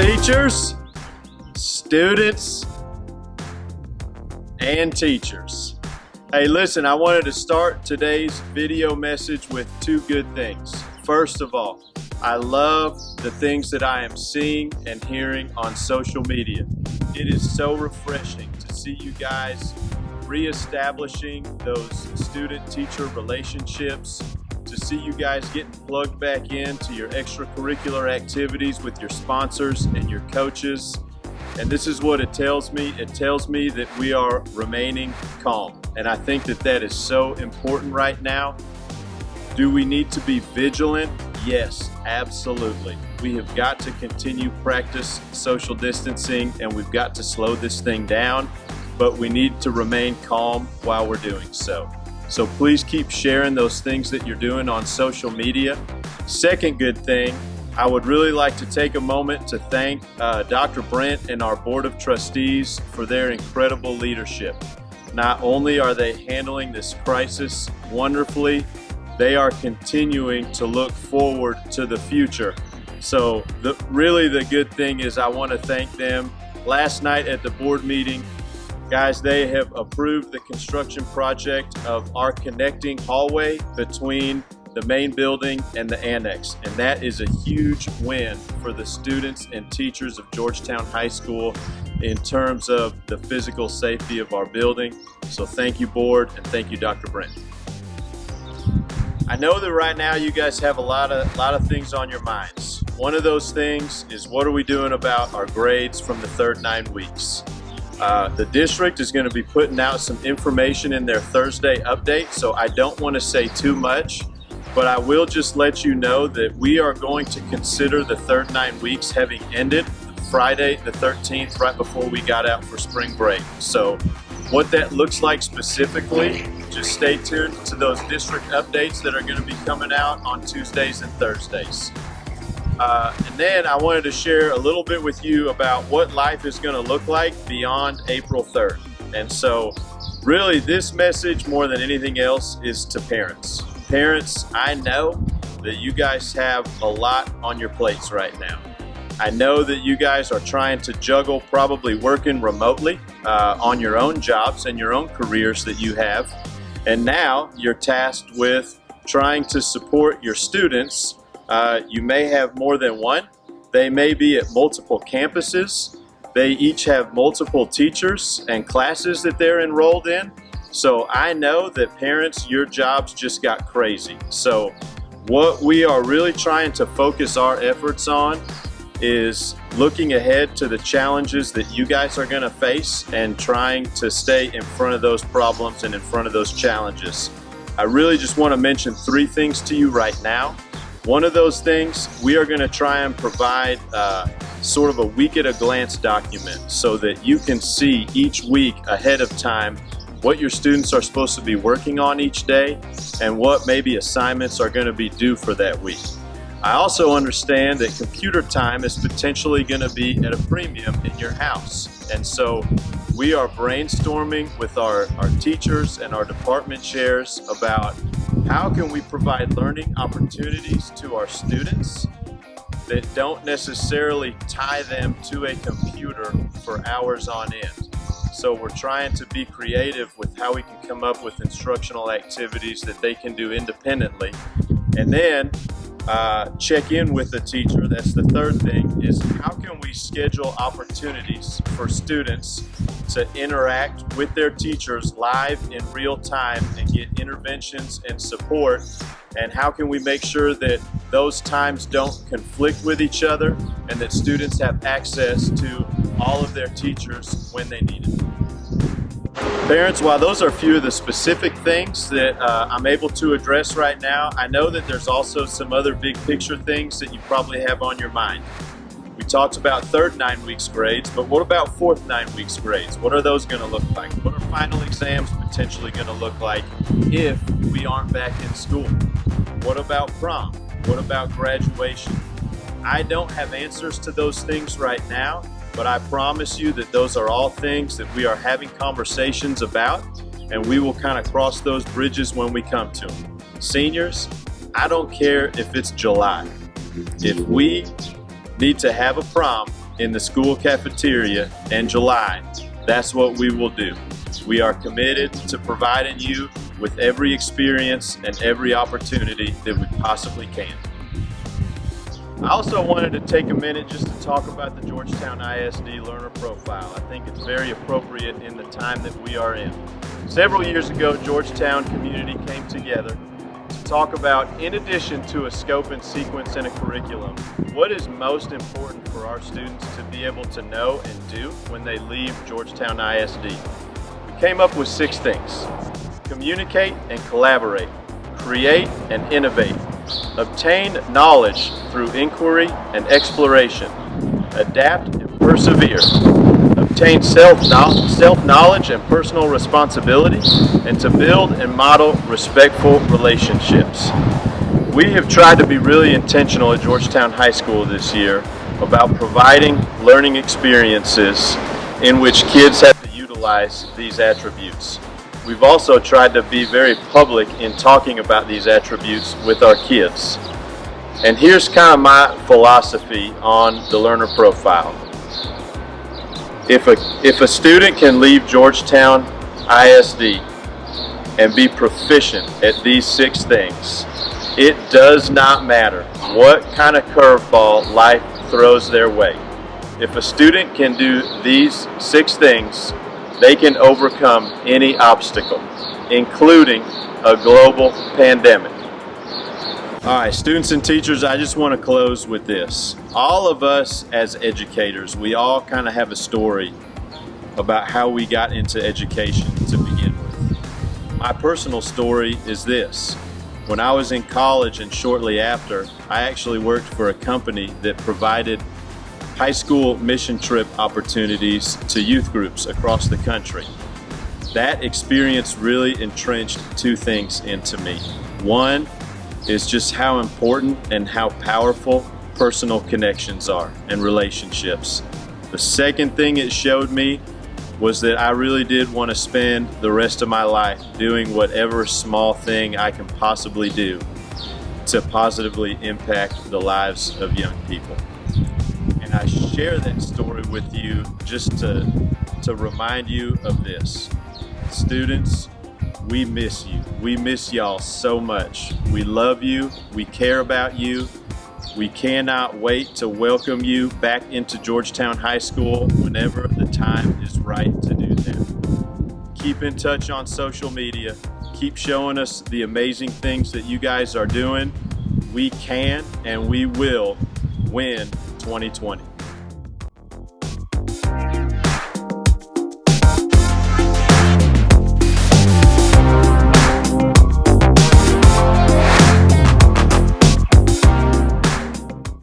Teachers, students, and teachers. Hey, listen, I wanted to start today's video message with two good things. First of all, I love the things that I am seeing and hearing on social media. It is so refreshing to see you guys reestablishing those student-teacher relationships, to see you guys getting plugged back into your extracurricular activities with your sponsors and your coaches. And this is what it tells me. It tells me that we are remaining calm. And I think that that is so important right now. Do we need to be vigilant? Yes, absolutely. We have got to continue practice social distancing, and we've got to slow this thing down, but we need to remain calm while we're doing so. So please keep sharing those things that you're doing on social media. Second good thing, I would really like to take a moment to thank Dr. Brent and our Board of Trustees for their incredible leadership. Not only are they handling this crisis wonderfully, they are continuing to look forward to the future. So really the good thing is I want to thank them. Last night at the board meeting, guys, they have approved the construction project of our connecting hallway between the main building and the annex. And that is a huge win for the students and teachers of Georgetown High School in terms of the physical safety of our building. So thank you, board, and thank you, Dr. Brent. I know that right now you guys have a lot of things on your minds. One of those things is, what are we doing about our grades from the third 9 weeks? The district is going to be putting out some information in their Thursday update, so I don't want to say too much, but I will just let you know that we are going to consider the third 9 weeks having ended Friday the 13th, right before we got out for spring break. So what that looks like specifically, just stay tuned to those district updates that are going to be coming out on Tuesdays and Thursdays. And then I wanted to share a little bit with you about what life is going to look like beyond April 3rd. And so really this message, more than anything else, is to parents. Parents, I know that you guys have a lot on your plates right now. I know that you guys are trying to juggle probably working remotely on your own jobs and your own careers that you have. And now you're tasked with trying to support your students. You may have more than one. They may be at multiple campuses. They each have multiple teachers and classes that they're enrolled in. So I know that parents, your jobs just got crazy. So what we are really trying to focus our efforts on is looking ahead to the challenges that you guys are going to face and trying to stay in front of those problems and in front of those challenges. I really just want to mention 3 things to you right now. One of those things, we are going to try and provide sort of a week at a glance document so that you can see each week ahead of time what your students are supposed to be working on each day and what maybe assignments are going to be due for that week. I also understand that computer time is potentially going to be at a premium in your house. And so we are brainstorming with our teachers and our department chairs about how can we provide learning opportunities to our students that don't necessarily tie them to a computer for hours on end. So we're trying to be creative with how we can come up with instructional activities that they can do independently. And then check in with the teacher. That's the third thing, is how can we schedule opportunities for students to interact with their teachers live in real time and get interventions and support, and how can we make sure that those times don't conflict with each other and that students have access to all of their teachers when they need it. Parents, while those are a few of the specific things that I'm able to address right now, I know that there's also some other big picture things that you probably have on your mind. We talked about third 9 weeks grades, but what about fourth 9 weeks grades? What are those going to look like? What are final exams potentially going to look like if we aren't back in school? What about prom? What about graduation? I don't have answers to those things right now, but I promise you that those are all things that we are having conversations about, and we will kind of cross those bridges when we come to them. Seniors, I don't care if it's July. If we need to have a prom in the school cafeteria in July, that's what we will do. We are committed to providing you with every experience and every opportunity that we possibly can. I also wanted to take a minute just to talk about the Georgetown ISD learner profile. I think it's very appropriate in the time that we are in. Several years ago, Georgetown community came together to talk about, in addition to a scope and sequence and a curriculum, what is most important for our students to be able to know and do when they leave Georgetown ISD. We came up with 6 things: communicate and collaborate, create and innovate, obtain knowledge through inquiry and exploration, adapt and persevere, obtain self-knowledge and personal responsibility, and to build and model respectful relationships. We have tried to be really intentional at Georgetown High School this year about providing learning experiences in which kids have to utilize these attributes. We've also tried to be very public in talking about these attributes with our kids. And here's kind of my philosophy on the learner profile. If a student can leave Georgetown ISD and be proficient at these 6 things, it does not matter what kind of curveball life throws their way. If a student can do these 6 things, they can overcome any obstacle, including a global pandemic. All right, students and teachers, I just want to close with this. All of us as educators, we all kind of have a story about how we got into education to begin with. My personal story is this. When I was in college and shortly after, I actually worked for a company that provided high school mission trip opportunities to youth groups across the country. That experience really entrenched 2 things into me. One is just how important and how powerful personal connections are and relationships. The second thing it showed me was that I really did want to spend the rest of my life doing whatever small thing I can possibly do to positively impact the lives of young people. And I share that story with you just to remind you of this. Students, we miss you. We miss y'all so much. We love you. We care about you. We cannot wait to welcome you back into Georgetown High School whenever the time is right to do that. Keep in touch on social media. Keep showing us the amazing things that you guys are doing. We can and we will win 2020.